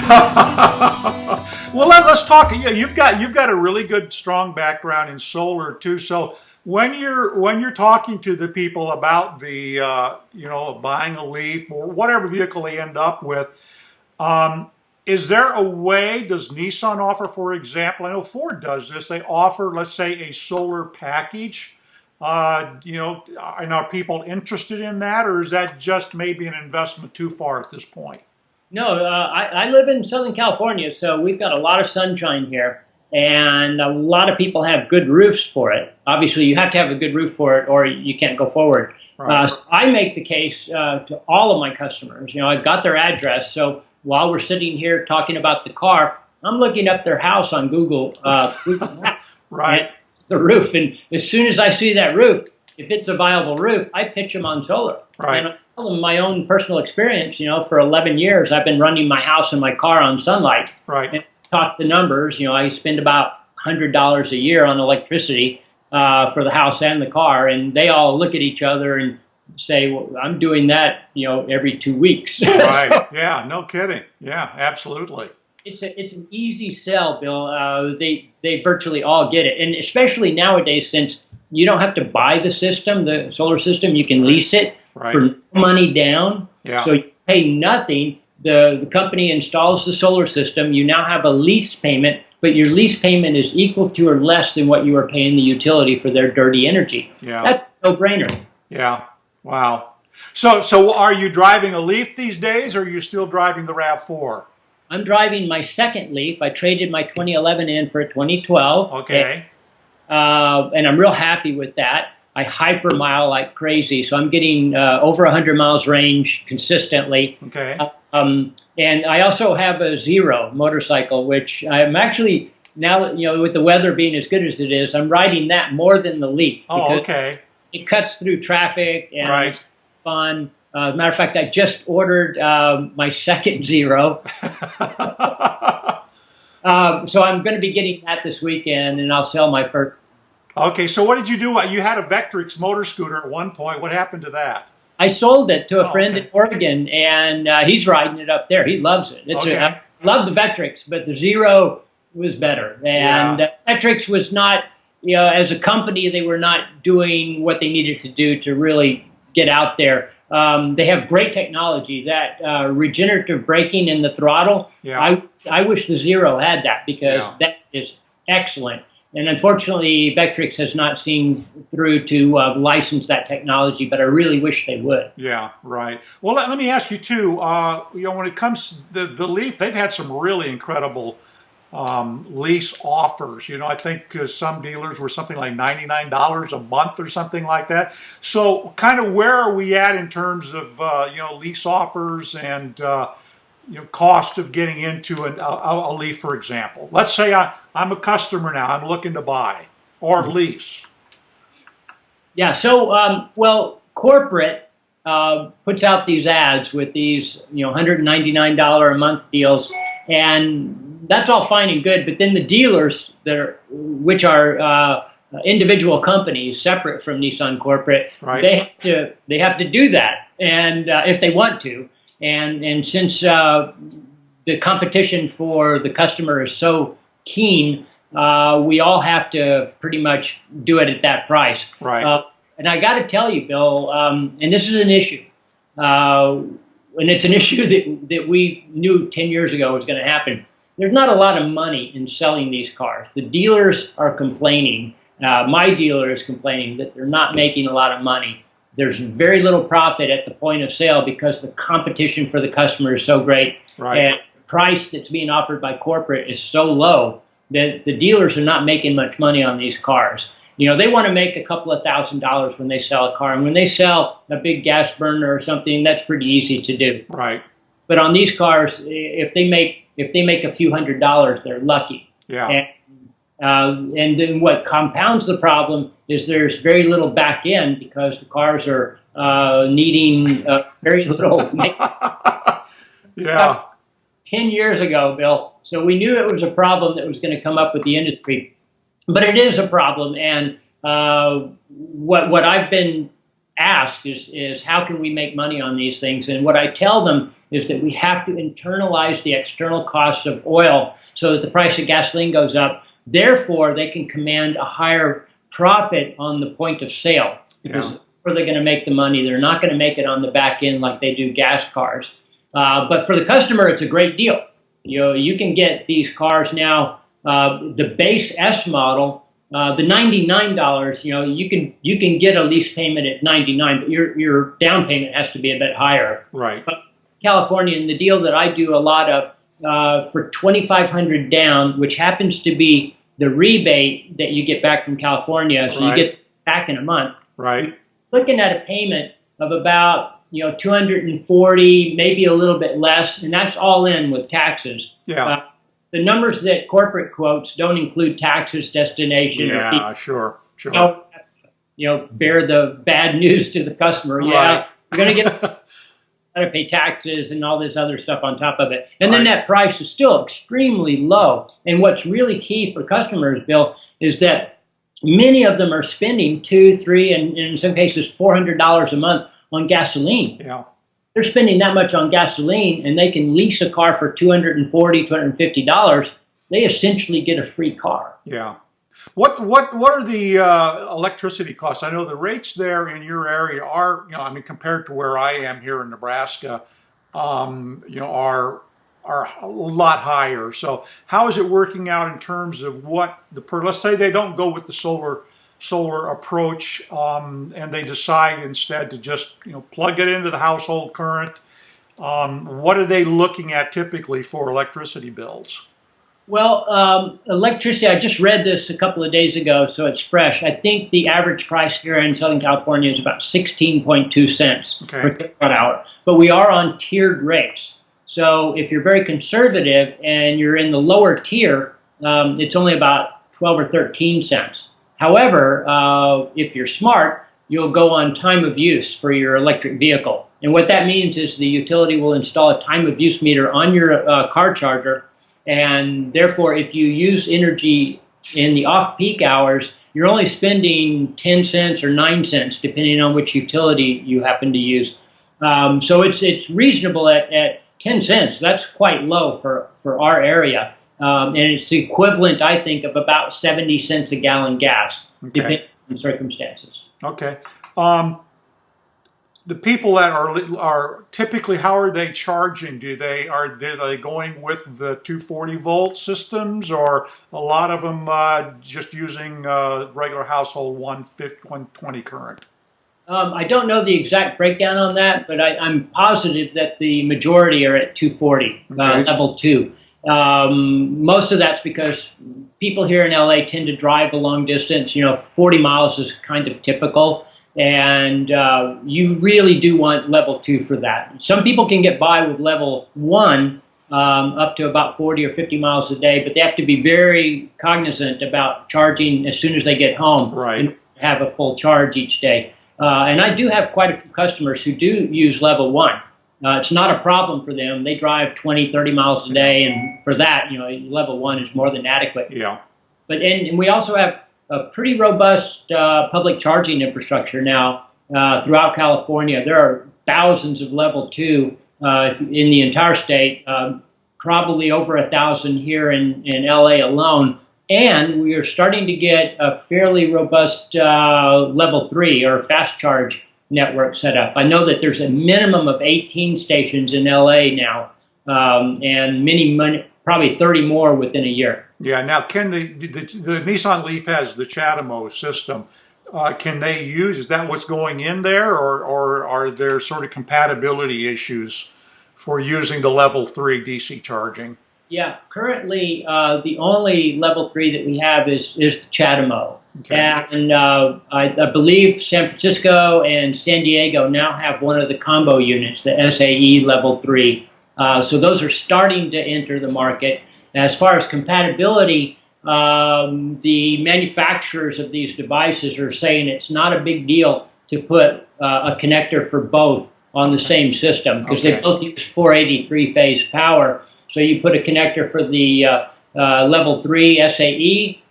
Well, let's talk. Yeah, you've got a really good, strong background in solar too. So when you're talking to the people about the buying a Leaf or whatever vehicle they end up with, is there a way? Does Nissan offer, for example? I know Ford does this. They offer, let's say, a solar package. And are people interested in that, or is that just maybe an investment too far at this point? No, I live in Southern California, so we've got a lot of sunshine here, and a lot of people have good roofs for it. Obviously, you have to have a good roof for it, or you can't go forward. Right. So I make the case to all of my customers. I've got their address, so while we're sitting here talking about the car, I'm looking up their house on Google Maps. Right. And the roof, and as soon as I see that roof, if it's a viable roof, I pitch them on solar. Right. And I tell them my own personal experience. For 11 years, I've been running my house and my car on sunlight. Right. And talk the numbers. I spend about $100 a year on electricity for the house and the car, and they all look at each other and say, "Well, I'm doing that, every 2 weeks." Right. Yeah. No kidding. Yeah. Absolutely. It's an easy sell, Bill. They virtually all get it, and especially nowadays, since you don't have to buy the system, the solar system, you can lease it for no money down. Yeah. So you pay nothing. The company installs the solar system. You now have a lease payment, but your lease payment is equal to or less than what you were paying the utility for their dirty energy. Yeah. That's a no-brainer. Yeah. Wow. So are you driving a Leaf these days, or are you still driving the RAV4? I'm driving my second Leaf. I traded my 2011 in for a 2012. Okay. And I'm real happy with that. I hypermile like crazy, so I'm getting over 100 miles range consistently. Okay. And I also have a Zero motorcycle, which I'm actually now, with the weather being as good as it is, I'm riding that more than the Leaf. Oh, okay. It cuts through traffic and it's fun. As a matter of fact, I just ordered my second Zero. So I'm going to be getting that this weekend, and I'll sell my first. Okay, so what did you do? You had a Vectrix motor scooter at one point. What happened to that? I sold it to a friend in Oregon, and he's riding it up there. He loves it. I love the Vectrix, but the Zero was better. And Vectrix was not, as a company, they were not doing what they needed to do to really get out there. They have great technology, that regenerative braking in the throttle. Yeah. I wish the Zero had that, because that is excellent. And unfortunately, Vectrix has not seen through to license that technology, but I really wish they would. Yeah, right. Well, let me ask you too. When it comes to the Leaf, they've had some really incredible lease offers. I think some dealers were something like $99 a month or something like that. So, kind of where are we at in terms of lease offers and cost of getting into a Leaf, for example? Let's say I'm a customer now. I'm looking to buy or lease. Yeah. So, corporate puts out these ads with these $199 a month deals, and that's all fine and good. But then the dealers which are individual companies separate from Nissan Corporate, they have to do that, and if they want to. And since the competition for the customer is so keen, we all have to pretty much do it at that price. Right. And I got to tell you, Bill, and this is an issue, and it's an issue that we knew 10 years ago was going to happen. There's not a lot of money in selling these cars. The dealers are complaining. My dealer is complaining that they're not making a lot of money. There's very little profit at the point of sale because the competition for the customer is so great. Right. And the price that's being offered by corporate is so low that the dealers are not making much money on these cars. They want to make a couple of $1,000s when they sell a car. And when they sell a big gas burner or something, that's pretty easy to do. Right. But on these cars, if they make a few $100s, they're lucky. Yeah. And then what compounds the problem is there's very little back end because the cars are needing very little. Yeah. 10 years ago, Bill. So we knew it was a problem that was going to come up with the industry. But it is a problem. And what I've been ask is how can we make money on these things? And what I tell them is that we have to internalize the external costs of oil so that the price of gasoline goes up. Therefore, they can command a higher profit on the point of sale. Because where they're going to make the money, they're not going to make it on the back end like they do gas cars. But for the customer, it's a great deal. You can get these cars now, the base S model, the $99. You can get a lease payment at $99, but your down payment has to be a bit higher. Right. But California, and the deal that I do a lot of for $2,500 down, which happens to be the rebate that you get back from California, so you get back in a month. Right. Looking at a payment of about 240, maybe a little bit less, and that's all in with taxes. Yeah. The numbers that corporate quotes don't include taxes, destination. Yeah, sure. Bear the bad news to the customer. Right. Yeah, you're going to got to pay taxes and all this other stuff on top of it. And then that price is still extremely low. And what's really key for customers, Bill, is that many of them are spending $200, $300, and in some cases $400 a month on gasoline. Yeah. They're spending that much on gasoline, and they can lease a car for $240, $250. They essentially get a free car. Yeah. What are the electricity costs? I know the rates there in your area are, compared to where I am here in Nebraska, are a lot higher. So how is it working out in terms of what let's say they don't go with the solar approach, and they decide instead to just plug it into the household current. What are they looking at typically for electricity bills? Well, electricity, I just read this a couple of days ago, so it's fresh. I think the average price here in Southern California is about 16.2 cents per kilowatt hour. But we are on tiered rates. So if you're very conservative and you're in the lower tier, it's only about 12 or 13 cents. However, if you're smart, you'll go on time of use for your electric vehicle. And what that means is the utility will install a time of use meter on your car charger. And therefore, if you use energy in the off-peak hours, you're only spending 10 cents or 9 cents, depending on which utility you happen to use. So it's reasonable at 10 cents. That's quite low for our area. And it's the equivalent, I think, of about 70 cents a gallon gas, depending on circumstances. Okay. The people that are typically, how are they charging? Are they going with the 240 volt systems, or a lot of them just using regular household 120 current? I don't know the exact breakdown on that, but I'm positive that the majority are at 240, level 2. Most of that's because people here in LA tend to drive a long distance. 40 miles is kind of typical, and you really do want level 2 for that. Some people can get by with level 1 up to about 40 or 50 miles a day, but they have to be very cognizant about charging as soon as they get home and have a full charge each day. And I do have quite a few customers who do use level 1. It's not a problem for them. They drive 20, 30 miles a day, and for that, level 1 is more than adequate. Yeah. But and we also have a pretty robust public charging infrastructure now throughout California. There are thousands of level 2 in the entire state, probably over 1,000 here in LA alone. And we are starting to get a fairly robust level 3 or fast charge network set up. I know that there's a minimum of 18 stations in LA now, and probably 30 more within a year. Yeah. Now, can the Nissan LEAF has the CHAdeMO system? Can they use? Is that what's going in there, or are there sort of compatibility issues for using the level 3 DC charging? Yeah, currently the only level 3 that we have is the CHAdeMO. Okay. And I believe San Francisco and San Diego now have one of the combo units, the SAE level 3. So those are starting to enter the market. As far as compatibility, the manufacturers of these devices are saying it's not a big deal to put a connector for both on the same system, because they both use 483 phase power. So you put a connector for the level 3 SAE,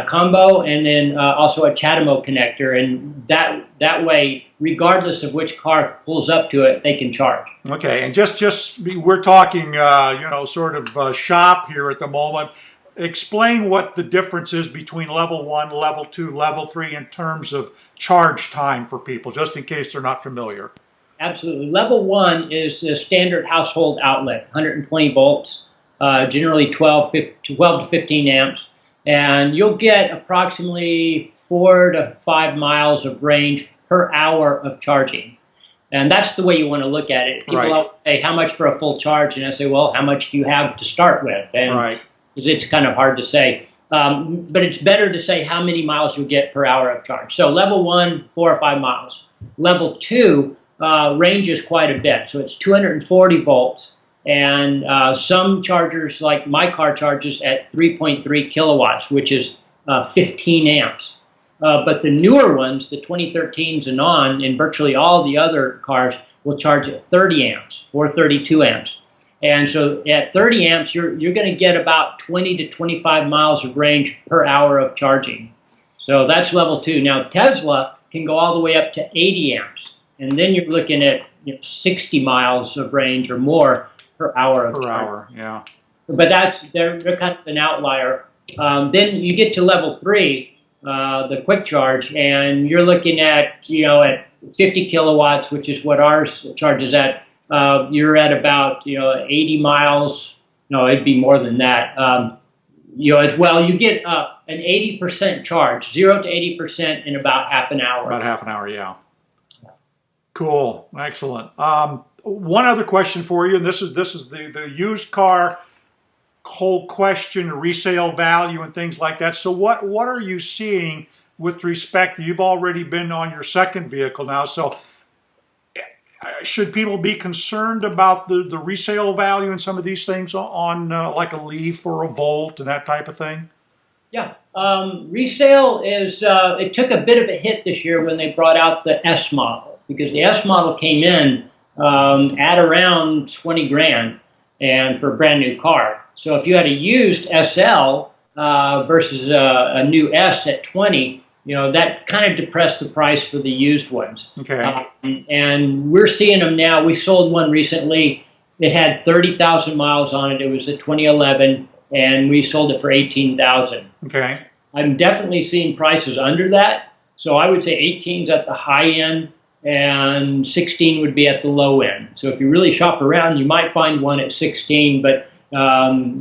combo, and then also a CHAdeMO connector, and that way, regardless of which car pulls up to it, they can charge. Okay, and just we're talking, sort of shop here at the moment. Explain what the difference is between level 1, level 2, level 3 in terms of charge time for people, just in case they're not familiar. Absolutely. Level 1 is the standard household outlet, 120 volts, generally 12 to 15 amps, and you'll get approximately 4 to 5 miles of range per hour of charging. And that's the way you want to look at it. People always say, how much for a full charge? And I say, well, how much do you have to start with? And it's kind of hard to say. But it's better to say how many miles you'll get per hour of charge. So level 1, 4 or 5 miles. Level 2 ranges quite a bit. So it's 240 volts. And some chargers, like my car, charges at 3.3 kilowatts, which is 15 amps. But the newer ones, the 2013s and on, and virtually all the other cars will charge at 30 amps or 32 amps. And so at 30 amps, you're going to get about 20 to 25 miles of range per hour of charging. So that's level 2. Now Tesla can go all the way up to 80 amps. And then you're looking at 60 miles of range or more per hour of charge. Yeah. But they're kind of an outlier. Then you get to level 3, the quick charge, and you're looking at at 50 kilowatts, which is what ours charges at. You're at about 80 miles. No, it'd be more than that. As well, you get an 80% charge, 0 to 80% in about half an hour. About half an hour, yeah. Cool, excellent. One other question for you, and this is the used car whole question, resale value and things like that. So what are you seeing with respect? You've already been on your second vehicle now, so should people be concerned about the resale value and some of these things on like a Leaf or a Volt and that type of thing? Yeah, resale is, it took a bit of a hit this year when they brought out the S model, because the S model came in at around 20 grand and for a brand new car. So if you had a used SL versus a new S at 20, that kind of depressed the price for the used ones. Okay. And we're seeing them now. We sold one recently. It had 30,000 miles on it. It was a 2011, and we sold it for 18,000. Okay. I'm definitely seeing prices under that. So I would say 18's at the high end, and 16 would be at the low end. So if you really shop around, you might find one at 16, but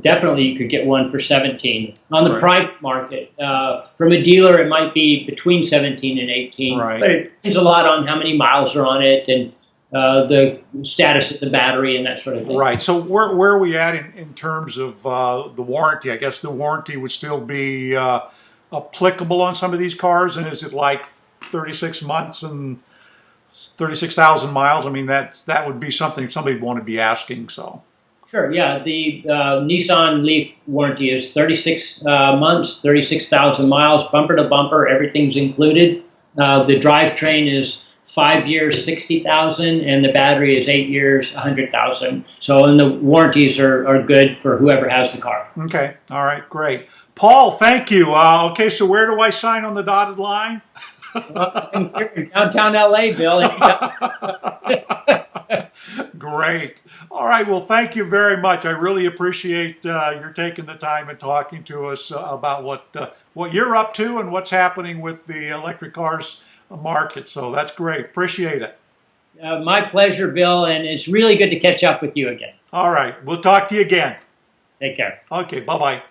definitely you could get one for 17. On the private market, from a dealer, it might be between 17 and 18, but it depends a lot on how many miles are on it and the status of the battery and that sort of thing. Right. So where are we at in terms of the warranty? I guess the warranty would still be applicable on some of these cars, and is it like 36 months and 36,000 miles? I mean, that would be something somebody would want to be asking. So. Sure, yeah. The Nissan LEAF warranty is 36 months, 36,000 miles, bumper to bumper, everything's included. The drivetrain is 5 years, 60,000, and the battery is 8 years, 100,000. So, and the warranties are good for whoever has the car. Okay, all right, great. Paul, thank you. Okay, so where do I sign on the dotted line? In downtown LA, Bill. Great. All right. Well, thank you very much. I really appreciate your taking the time and talking to us about what you're up to and what's happening with the electric cars market. So that's great. Appreciate it. My pleasure, Bill, and it's really good to catch up with you again. All right. We'll talk to you again. Take care. Okay. Bye-bye.